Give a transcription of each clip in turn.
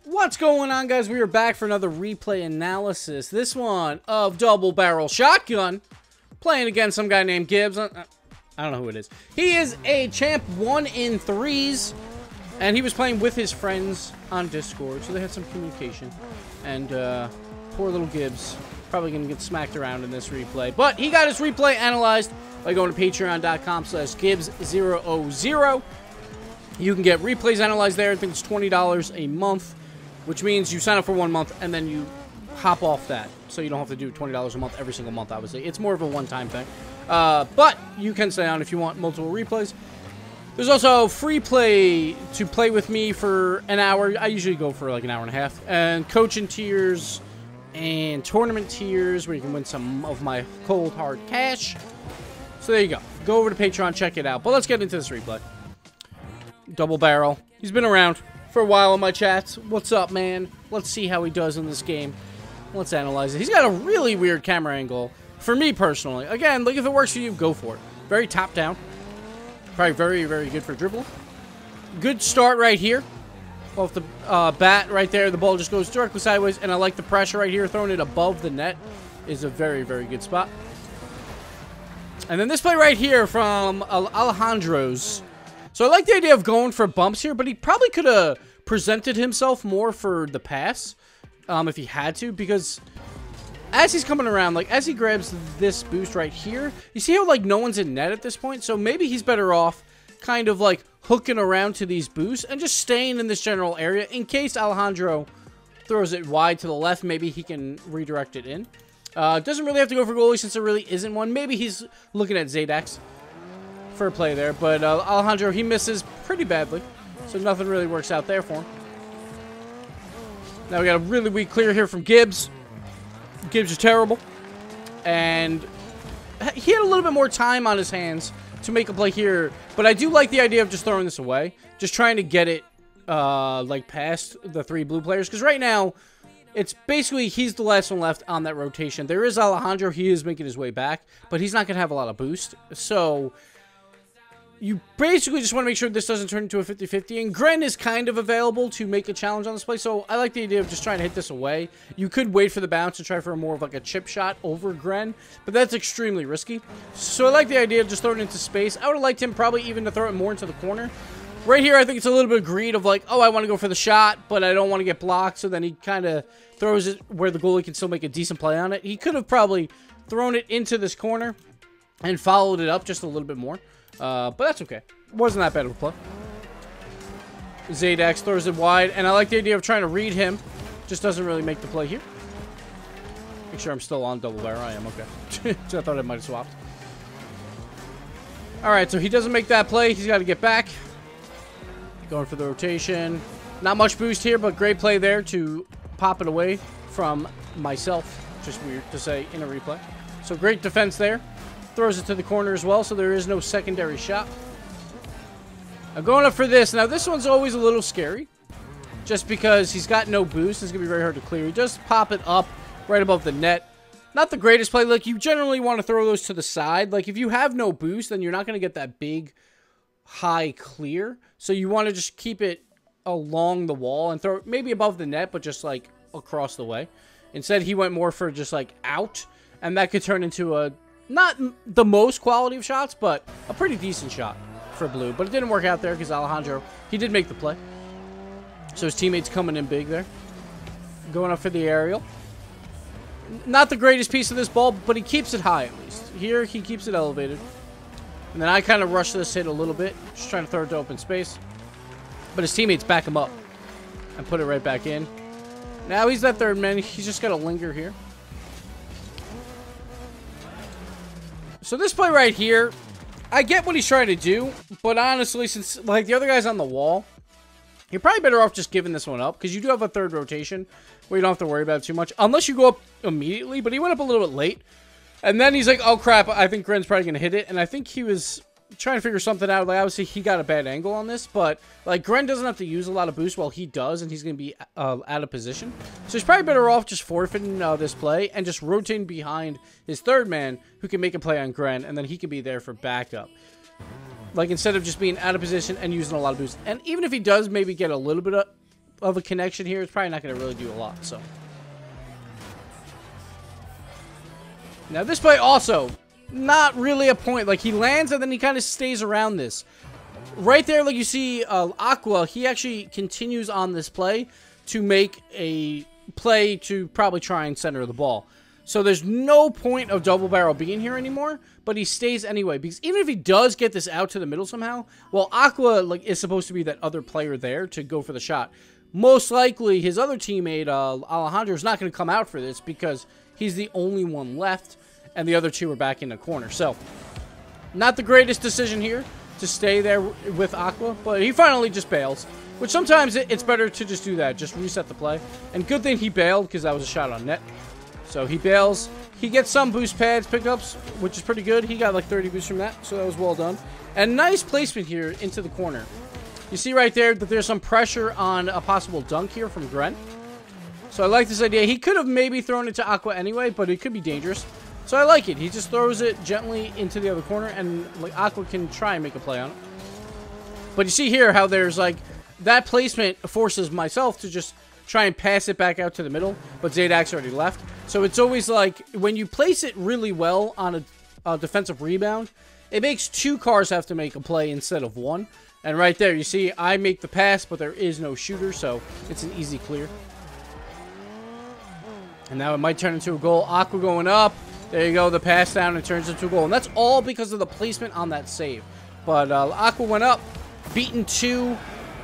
What's going on, guys? We are back for another replay analysis. This one of Double Barrel Shotgun. Playing against some guy named Gibbs. I don't know who it is. He is a champ 1 in 3s. And he was playing with his friends on Discord. So they had some communication. And poor little Gibbs. Probably going to get smacked around in this replay. But he got his replay analyzed by going to patreon.com/Gibbs000. You can get replays analyzed there. I think it's $20 a month. Which means you sign up for 1 month and then you hop off that. So you don't have to do $20 a month every single month, obviously. It's more of a one-time thing. But you can stay on if you want multiple replays. There's also free play to play with me for an hour. I usually go for like an hour and a half. And coaching tiers and tournament tiers where you can win some of my cold hard cash. So there you go. Go over to Patreon, check it out. But let's get into this replay. Double Barrel. He's been around for a while in my chats. What's up, man? Let's see how he does in this game. Let's analyze it. He's got a really weird camera angle for me personally. Again, like if it works for you, go for it. Very top down. Probably very, very good for dribbling. Good start right here. Off the bat right there. The ball just goes directly sideways. And I like the pressure right here. Throwing it above the net is a very, very good spot. And then this play right here from Alejandro's. So I like the idea of going for bumps here, but he probably could have presented himself more for the pass if he had to, because as he's coming around, like as he grabs this boost right here, you see how like no one's in net at this point? So maybe he's better off kind of like hooking around to these boosts and just staying in this general area in case Alejandro throws it wide to the left. Maybe he can redirect it in. Doesn't really have to go for goalie since there really isn't one. Maybe he's looking at Zaydax for a play there, but Alejandro, he misses pretty badly, so nothing really works out there for him. Now we got a really weak clear here from Gibbs. Gibbs is terrible, and he had a little bit more time on his hands to make a play here, but I do like the idea of just throwing this away, just trying to get it like past the 3 blue players, because right now it's basically he's the last one left on that rotation. There is Alejandro, he is making his way back, but he's not going to have a lot of boost, so you basically just want to make sure this doesn't turn into a 50-50. And Gren is kind of available to make a challenge on this play. So I like the idea of just trying to hit this away. You could wait for the bounce and try for more of like a chip shot over Gren. But that's extremely risky. So I like the idea of just throwing it into space. I would have liked him probably even to throw it more into the corner. Right here, I think it's a little bit of greed of like, oh, I want to go for the shot, but I don't want to get blocked. So then he kind of throws it where the goalie can still make a decent play on it. He could have probably thrown it into this corner and followed it up just a little bit more. But that's okay. Wasn't that bad of a play. Zaydax throws it wide, and I like the idea of trying to read him. Just doesn't really make the play here. Make sure I'm still on double barrel. I am, okay. So I thought I might have swapped. Alright, so he doesn't make that play. He's got to get back. Going for the rotation. Not much boost here, but great play there to pop it away from myself. Just weird to say in a replay. So great defense there. Throws it to the corner as well, so there is no secondary shot. I'm going up for this. Now, this one's always a little scary. Just because he's got no boost. It's going to be very hard to clear. He does pop it up right above the net. Not the greatest play. Like, you generally want to throw those to the side. Like, if you have no boost, then you're not going to get that big, high clear. So you want to just keep it along the wall and throw it maybe above the net, but just, like, across the way. Instead, he went more for just, like, out. And that could turn into a not the most quality of shots, but a pretty decent shot for blue. But it didn't work out there because Alejandro, he did make the play. So his teammates coming in big there. Going up for the aerial. Not the greatest piece of this ball, but he keeps it high at least. Here, he keeps it elevated. And then I kind of rush this hit a little bit. Just trying to throw it to open space. But his teammates back him up and put it right back in. Now he's that third man. He's just got to linger here. So this play right here, I get what he's trying to do, but honestly, since like the other guy's on the wall, you're probably better off just giving this one up, because you do have a third rotation where you don't have to worry about it too much, unless you go up immediately, but he went up a little bit late, and then he's like, oh crap, I think Gren's probably going to hit it, and I think he was trying to figure something out. Like, obviously, he got a bad angle on this, but like Gren doesn't have to use a lot of boost while he does, and he's going to be out of position. So he's probably better off just forfeiting this play and just rotating behind his third man who can make a play on Gren, and then he can be there for backup. Like, instead of just being out of position and using a lot of boost. And even if he does maybe get a little bit of of a connection here, it's probably not going to really do a lot. So now this play also not really a point. Like, he lands and then he kind of stays around this. Right there, like you see Aqua, he actually continues on this play to make a play to probably try and center the ball. So there's no point of double barrel being here anymore, but he stays anyway, because even if he does get this out to the middle somehow, well, Aqua like is supposed to be that other player there to go for the shot. Most likely his other teammate Alejandro is not going to come out for this because he's the only one left and the other two are back in the corner. So not the greatest decision here to stay there with Aqua, but he finally just bails, which sometimes it's better to just do that, just reset the play. And good thing he bailed, because that was a shot on net. So he bails. He gets some boost pads pickups, which is pretty good. He got like 30 boosts from that, so that was well done. And nice placement here into the corner. You see right there that there's some pressure on a possible dunk here from Gren. So I like this idea. He could have maybe thrown it to Aqua anyway, but it could be dangerous. So I like it. He just throws it gently into the other corner, and like Aqua can try and make a play on it. But you see here how there's like that placement forces myself to just try and pass it back out to the middle, but Zadak's already left. So it's always like when you place it really well on a defensive rebound, it makes two cars have to make a play instead of one. And right there, you see I make the pass, but there is no shooter, so it's an easy clear. And now it might turn into a goal. Aqua going up. There you go, the pass down and turns into a goal. And that's all because of the placement on that save. But Aqua went up, beaten 2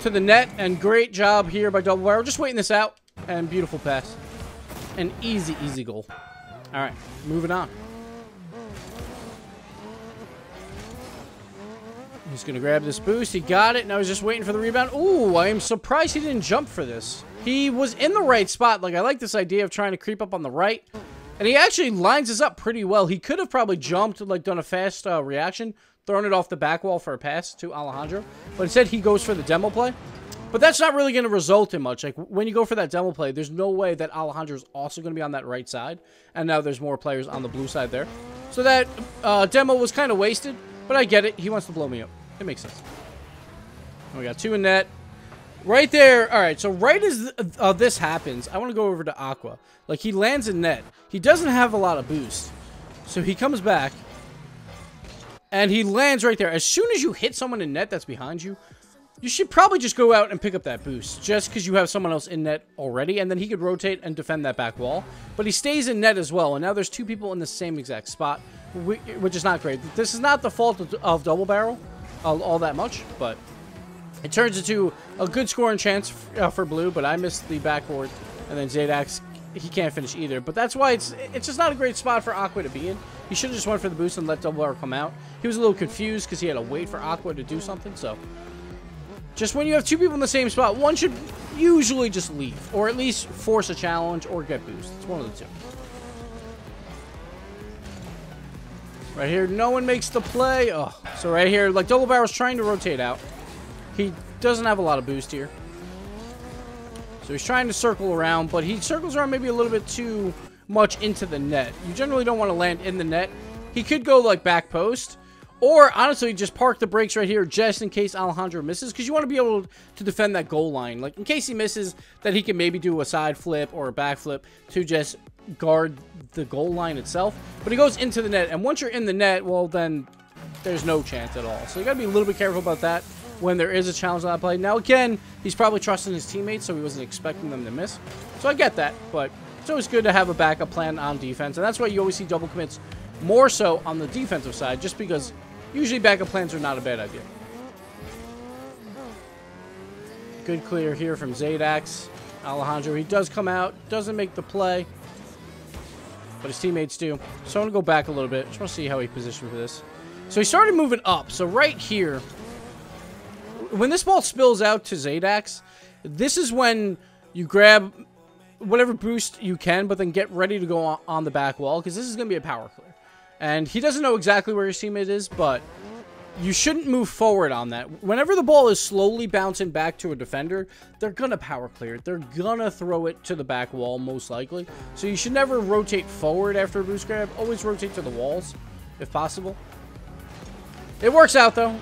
to the net, and great job here by Double Barrel. Just waiting this out, and beautiful pass. An easy, easy goal. All right, moving on. He's going to grab this boost. He got it. Now he's just waiting for the rebound. Ooh, I am surprised he didn't jump for this. He was in the right spot. Like, I like this idea of trying to creep up on the right. And he actually lines this up pretty well. He could have probably jumped, like done a fast reaction, thrown it off the back wall for a pass to Alejandro. But instead, he goes for the demo play. But that's not really going to result in much. Like, when you go for that demo play, there's no way that Alejandro is also going to be on that right side. And now there's more players on the blue side there. So that demo was kind of wasted. But I get it. He wants to blow me up. It makes sense. We got 2 in net. Right there. All right, so right as this happens, I want to go over to Aqua. Like, he lands in net. He doesn't have a lot of boost. So he comes back. And he lands right there. As soon as you hit someone in net that's behind you, you should probably just go out and pick up that boost. Just because you have someone else in net already. And then he could rotate and defend that back wall. But he stays in net as well. And now there's 2 people in the same exact spot, which is not great. This is not the fault of Double Barrel all that much, but it turns into a good scoring chance for blue, but I missed the backboard, and then Zadak's, he can't finish either. But that's why it's just not a great spot for Aqua to be in. He should have just went for the boost and let Double Barrel come out. He was a little confused because he had to wait for Aqua to do something, so just when you have 2 people in the same spot, one should usually just leave, or at least force a challenge or get boost. It's one of the 2. Right here, no one makes the play. Oh, so right here, like Double Barrel's trying to rotate out. He doesn't have a lot of boost here. So he's trying to circle around, but he circles around maybe a little bit too much into the net. You generally don't want to land in the net. He could go like back post, or honestly just park the brakes right here just in case Alejandro misses, because you want to be able to defend that goal line. Like, in case he misses, that he can maybe do a side flip or a back flip to just guard the goal line itself. But he goes into the net, and once you're in the net, well, then there's no chance at all. So you got to be a little bit careful about that when there is a challenge on that play. Now, again, he's probably trusting his teammates, so he wasn't expecting them to miss. So I get that, but it's always good to have a backup plan on defense, and that's why you always see double commits more so on the defensive side, just because usually backup plans are not a bad idea. Good clear here from Zadak's. Alejandro, he does come out, doesn't make the play, but his teammates do. So I'm going to go back a little bit. Just want to see how he positioned for this. So he started moving up. So right here, when this ball spills out to Zadak's, this is when you grab whatever boost you can, but then get ready to go on the back wall, because this is going to be a power clear. And he doesn't know exactly where his teammate is, but you shouldn't move forward on that. Whenever the ball is slowly bouncing back to a defender, they're going to power clear it. They're going to throw it to the back wall, most likely. So you should never rotate forward after a boost grab. Always rotate to the walls, if possible. It works out, though.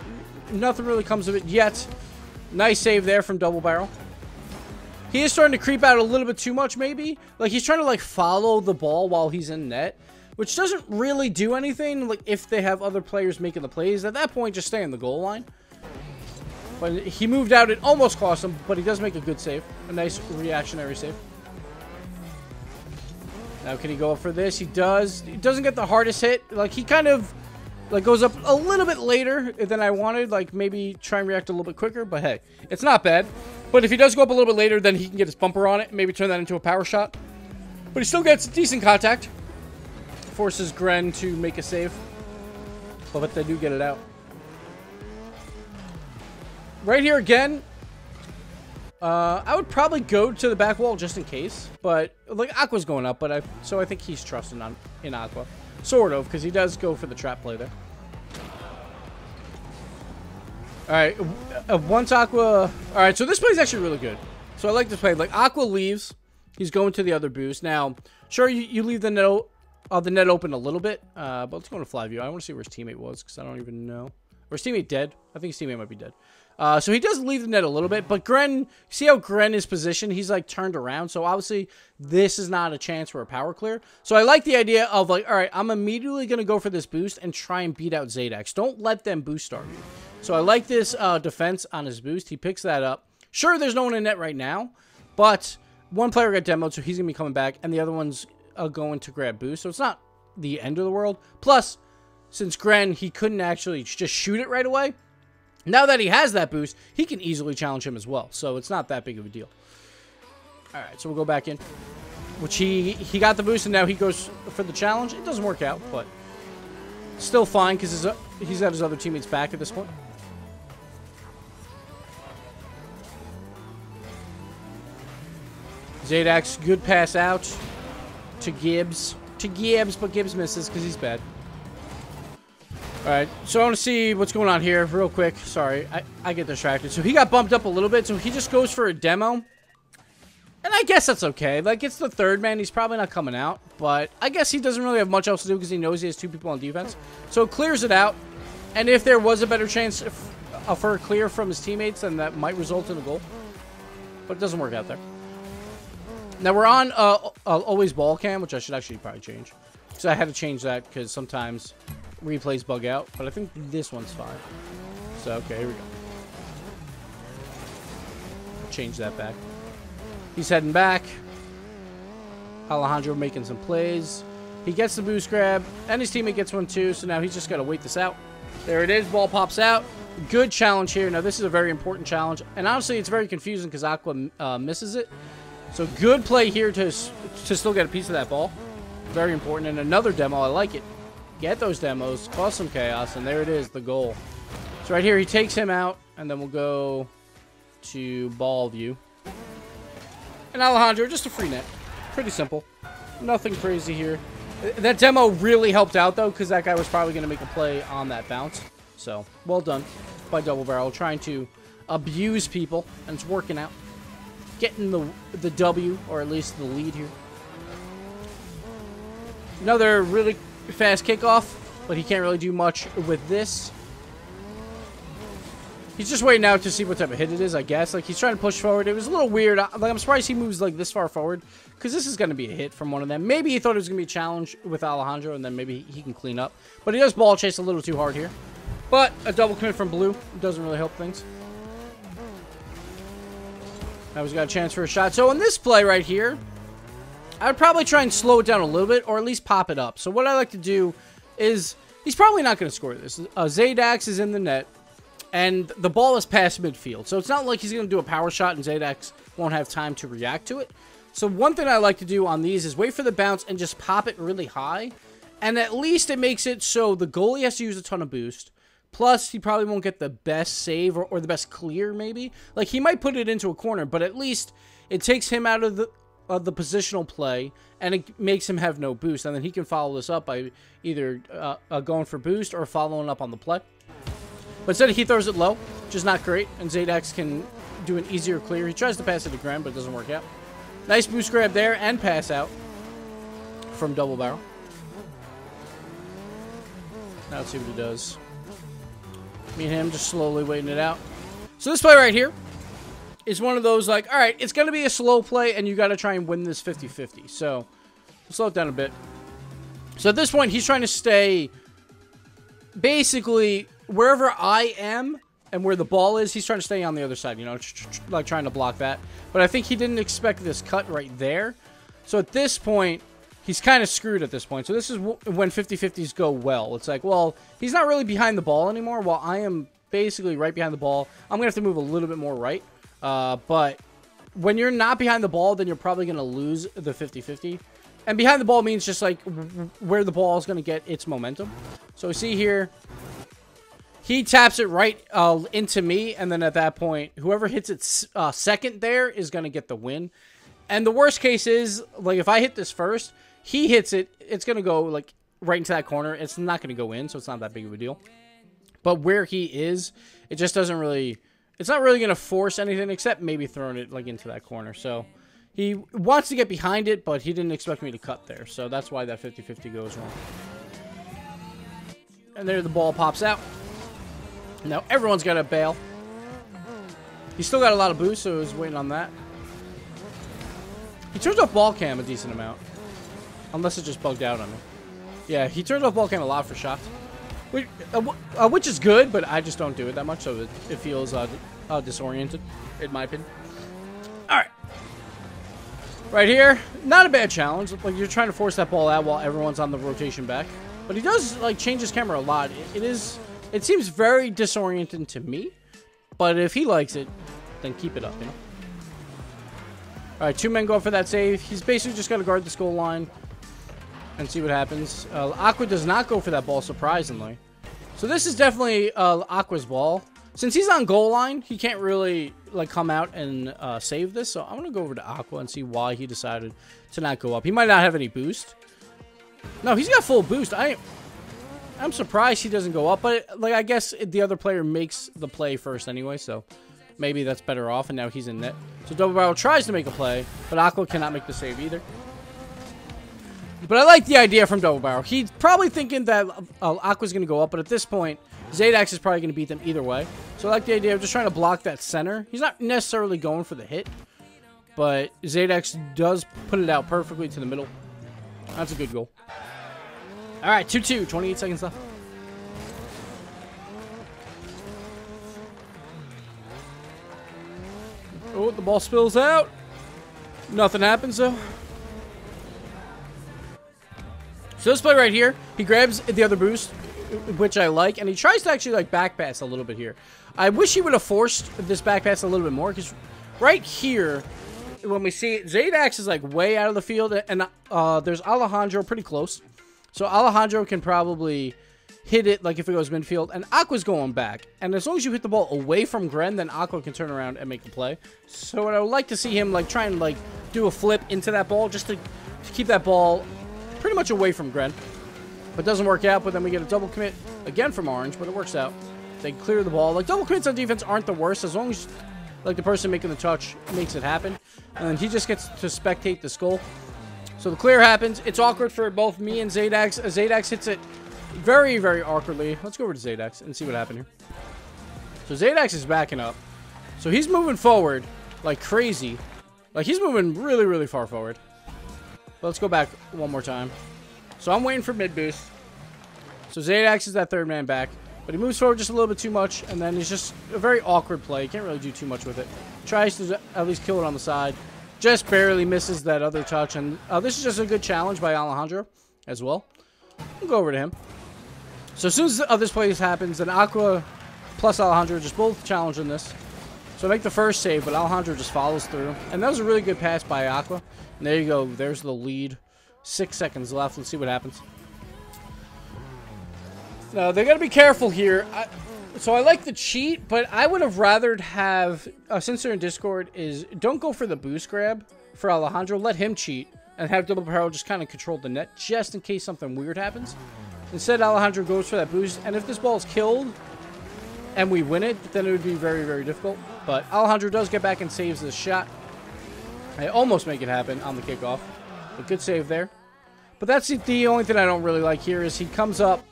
Nothing really comes of it yet. Nice save there from Double Barrel. He is starting to creep out a little bit too much, maybe. Like, he's trying to, like, follow the ball while he's in net, which doesn't really do anything, like, if they have other players making the plays. At that point, just stay on the goal line. But he moved out. It almost cost him, but he does make a good save. A nice reactionary save. Now, can he go up for this? He does. He doesn't get the hardest hit. Like, he kind of, like, goes up a little bit later than I wanted. Like, maybe try and react a little bit quicker. But, hey, it's not bad. But if he does go up a little bit later, then he can get his bumper on it and maybe turn that into a power shot. But he still gets decent contact. Forces Gren to make a save. But they do get it out. Right here again, I would probably go to the back wall just in case. But, like, Aqua's going up, but so I think he's trusting in Aqua. Sort of, because he does go for the trap play there. Alright, once Aqua... Alright, so this play is actually really good. So I like this play. Like, Aqua leaves. He's going to the other boost. Now, sure, you leave the net open a little bit. But let's go into fly view. I want to see where his teammate was, because I don't even know. Or his teammate dead? I think his teammate might be dead. So he does leave the net a little bit, but Gren, see how Gren is positioned? He's like turned around, so obviously this is not a chance for a power clear. So I like the idea of like, all right, I'm immediately going to go for this boost and try and beat out Zaydax. Don't let them boost start you. So I like this defense on his boost. He picks that up. Sure, there's no one in net right now, but one player got demoed, so he's going to be coming back, and the other one's going to grab boost. So it's not the end of the world. Plus, since Gren, he couldn't actually just shoot it right away. Now that he has that boost, he can easily challenge him as well. So it's not that big of a deal. All right, so we'll go back in. Which he got the boost, and now he goes for the challenge. It doesn't work out, but still fine because he's got his other teammates back at this point. Zaydax, good pass out to Gibbs. But Gibbs misses because he's bad. Alright, so I want to see what's going on here real quick. Sorry, I get distracted. So he got bumped up a little bit, so he just goes for a demo. And I guess that's okay. Like, it's the third man. He's probably not coming out. But I guess he doesn't really have much else to do because he knows he has two people on defense. So it clears it out. And if there was a better chance for a clear from his teammates, then that might result in a goal. But it doesn't work out there. Now, we're on always ball cam, which I should actually probably change. Because I had to change that because sometimes replays bug out. But I think this one's fine. So, okay, here we go. Change that back. He's heading back. Alejandro making some plays. He gets the boost grab, and his teammate gets one too, so now he's just got to wait this out. There it is. Ball pops out. Good challenge here. Now, this is a very important challenge. And honestly, it's very confusing because Aqua misses it. So, good play here to still get a piece of that ball. Very important. And another demo. I like it. Get those demos. Cause some chaos. And there it is, the goal. So, right here, he takes him out. And then we'll go to ball view. And Alejandro, just a free net. Pretty simple. Nothing crazy here. That demo really helped out, though, because that guy was probably going to make a play on that bounce. So, well done by Double Barrel. Trying to abuse people. And it's working out. Getting the W, or at least the lead here. Another really fast kickoff, but he can't really do much with this. He's just waiting out to see what type of hit it is, I guess. Like, he's trying to push forward. It was a little weird. Like, I'm surprised he moves, like, this far forward, because this is going to be a hit from one of them. Maybe he thought it was going to be a challenge with Alejandro, and then maybe he can clean up. But he does ball chase a little too hard here. But a double commit from Blue doesn't really help things. Now he's got a chance for a shot. So in this play right here, I would probably try and slow it down a little bit, or at least pop it up. So what I like to do is, he's probably not going to score this. Zaydax is in the net, and the ball is past midfield. So it's not like he's going to do a power shot, and Zaydax won't have time to react to it. So one thing I like to do on these is wait for the bounce and just pop it really high. And at least it makes it so the goalie has to use a ton of boost. Plus, he probably won't get the best save or the best clear, maybe. Like, he might put it into a corner, but at least it takes him out of the positional play, and it makes him have no boost. And then he can follow this up by either going for boost or following up on the play. But instead, he throws it low, which is not great, and Zaydax can do an easier clear. He tries to pass it to Gren, but it doesn't work out. Nice boost grab there and pass out from Double Barrel. Now let's see what he does. Me and him just slowly waiting it out. So this play right here is one of those, like, all right, it's going to be a slow play, and you got to try and win this 50-50. So, slow it down a bit. So, at this point, he's trying to stay basically wherever I am and where the ball is, he's trying to stay on the other side, you know, like trying to block that. But I think he didn't expect this cut right there. So, at this point, he's kind of screwed at this point. So, this is when 50-50s go well. It's like, well, he's not really behind the ball anymore, while I am basically right behind the ball. I'm going to have to move a little bit more right. But when you're not behind the ball, then you're probably going to lose the 50-50. And behind the ball means just like where the ball is going to get its momentum. So we see here, he taps it right into me. And then at that point, whoever hits it second there is going to get the win. And the worst case is, like, if I hit this first, he hits it, it's going to go like right into that corner. It's not going to go in, so it's not that big of a deal. But where he is, it just doesn't really... It's not really going to force anything except maybe throwing it like into that corner. So he wants to get behind it, but he didn't expect me to cut there. So that's why that 50-50 goes wrong. And there the ball pops out. Now everyone's got to bail. He's still got a lot of boost, so he's waiting on that. He turns off ball cam a decent amount. Unless it just bugged out on me. Yeah, he turns off ball cam a lot for shots. Which is good, but I just don't do it that much, so it feels disoriented, in my opinion. Alright. Right here, not a bad challenge. Like, you're trying to force that ball out while everyone's on the rotation back. But he does, like, change his camera a lot. It seems very disorienting to me. But if he likes it, then keep it up, you know? Alright, 2 men go for that save. He's basically just got to guard this goal line and see what happens. Aqua does not go for that ball, surprisingly. So this is definitely Aqua's ball. Since he's on goal line, he can't really like come out and save this. So I'm going to go over to Aqua and see why he decided to not go up. He might not have any boost. No, he's got full boost. I'm surprised he doesn't go up. But, like, I guess the other player makes the play first anyway. So maybe that's better off. And now he's in net. So Double Barrel tries to make a play. But Aqua cannot make the save either. But I like the idea from Double Barrel. He's probably thinking that Aqua's going to go up, but at this point, Zaydax is probably going to beat them either way. So I like the idea of just trying to block that center. He's not necessarily going for the hit, but Zaydax does put it out perfectly to the middle. That's a good goal. All right, 2-2, 28 seconds left. Oh, the ball spills out. Nothing happens, though. So this play right here, he grabs the other boost, which I like, and he tries to actually like back pass a little bit here. I wish he would have forced this back pass a little bit more, because right here, when we see it, Zaydax is like way out of the field, and there's Alejandro pretty close. So Alejandro can probably hit it like if it goes midfield, and Aqua's going back. And as long as you hit the ball away from Gren, then Aqua can turn around and make the play. So what I would like to see him like try and like do a flip into that ball just to keep that ball pretty much away from Gren. But it doesn't work out, but then we get a double commit again from Orange, but it works out. They clear the ball. Like, double commits on defense aren't the worst as long as like the person making the touch makes it happen. And then he just gets to spectate the goal. So the clear happens. It's awkward for both me and Zaydax. Zaydax hits it very, very awkwardly. Let's go over to Zaydax and see what happened here. So Zaydax is backing up. So he's moving forward like crazy. Like, he's moving really, really far forward. But let's go back one more time. So I'm waiting for mid boost. So Zaydax is that third man back. But he moves forward just a little bit too much. And then it's just a very awkward play. You can't really do too much with it. Tries to at least kill it on the side. Just barely misses that other touch. And this is just a good challenge by Alejandro as well. We'll go over to him. So as soon as this play happens, then Aqua plus Alejandro just both challenging this. So I make the first save, but Alejandro just follows through. And that was a really good pass by Aqua. And there you go. There's the lead. 6 seconds left. Let's see what happens. Now, they got to be careful here. So I like the cheat, but I would have rather have, since they're in Discord, is don't go for the boost grab for Alejandro. Let him cheat and have Double Barrel just kind of control the net just in case something weird happens. Instead, Alejandro goes for that boost. And if this ball is killed and we win it, then it would be very, very difficult. But Alejandro does get back and saves this shot. I almost make it happen on the kickoff. A good save there. But that's the only thing I don't really like here is he comes up.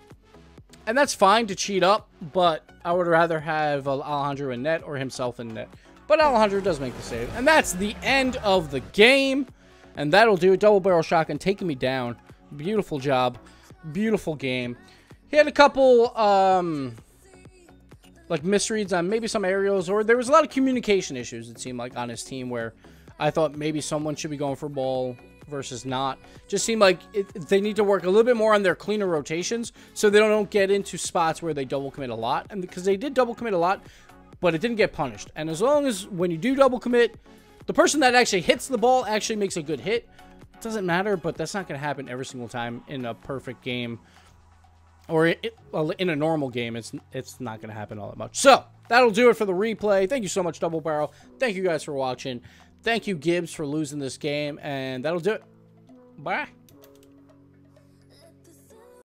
And that's fine to cheat up, but I would rather have Alejandro in net or himself in net But Alejandro does make the save. And that's the end of the game. And that'll do it. Double barrel shotgun taking me down. Beautiful job. Beautiful game. He had a couple, like, misreads on maybe some aerials. Or there was a lot of communication issues, it seemed like, on his team. Where I thought maybe someone should be going for ball versus not. Just seemed like they need to work a little bit more on their cleaner rotations. So they don't get into spots where they double commit a lot. And because they did double commit a lot, but it didn't get punished. And as long as when you do double commit, the person that actually hits the ball actually makes a good hit. It doesn't matter, but that's not going to happen every single time in a perfect game. Or in a normal game, it's not going to happen all that much. So, that'll do it for the replay. Thank you so much, Double Barrel. Thank you guys for watching. Thank you, Gibbs, for losing this game. And that'll do it. Bye.